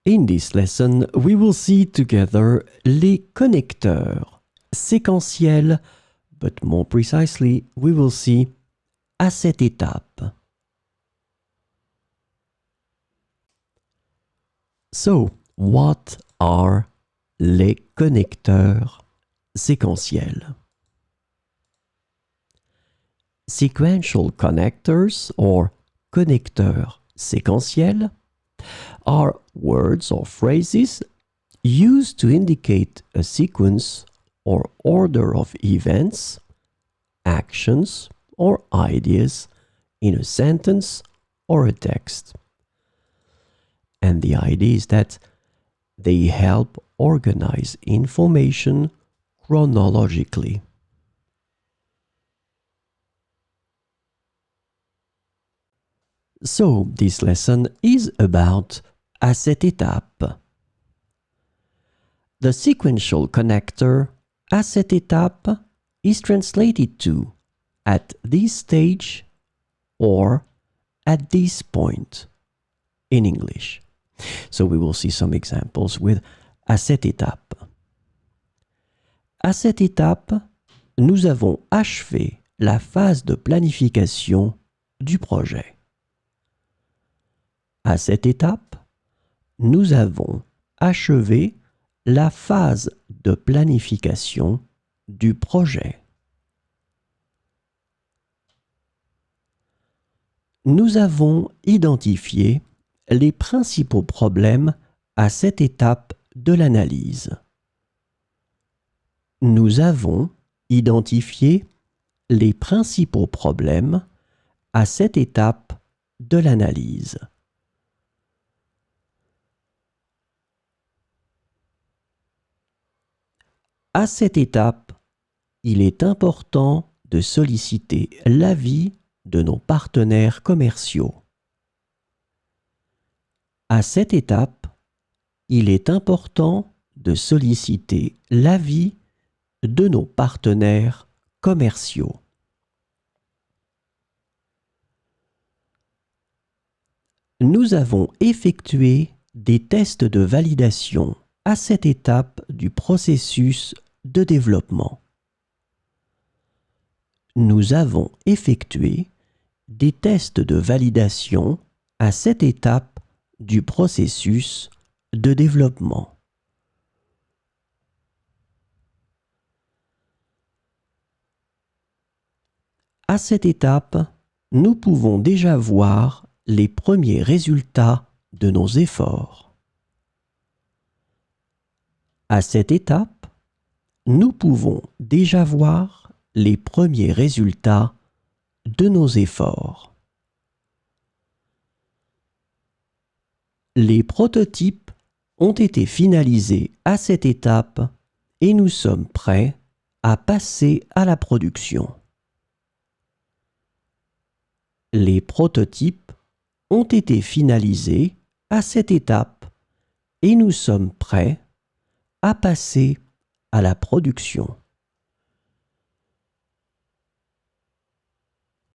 In this lesson, we will see together les connecteurs séquentiels, but more precisely, we will see à cette étape. So, what are les connecteurs séquentiels? Sequential connectors, or connecteurs séquentiels, are words or phrases used to indicate a sequence or order of events, actions, or ideas in a sentence or a text. And the idea is that they help organize information chronologically. So, this lesson is about à cette étape. The sequential connector à cette étape is translated to at this stage or at this point in English. So we will see some examples with à cette étape. À cette étape, nous avons achevé la phase de planification du projet. À cette étape, nous avons achevé la phase de planification du projet. Nous avons identifié les principaux problèmes à cette étape de l'analyse. Nous avons identifié les principaux problèmes à cette étape de l'analyse. À cette étape, il est important de solliciter l'avis de nos partenaires commerciaux. À cette étape, il est important de solliciter l'avis de nos partenaires commerciaux. Nous avons effectué des tests de validation à cette étape du processus de développement. Nous avons effectué des tests de validation à cette étape du processus de développement. À cette étape, nous pouvons déjà voir les premiers résultats de nos efforts. À cette étape, nous pouvons déjà voir les premiers résultats de nos efforts. Les prototypes ont été finalisés à cette étape et nous sommes prêts à passer à la production. Les prototypes ont été finalisés à cette étape et nous sommes prêts à passer à la production.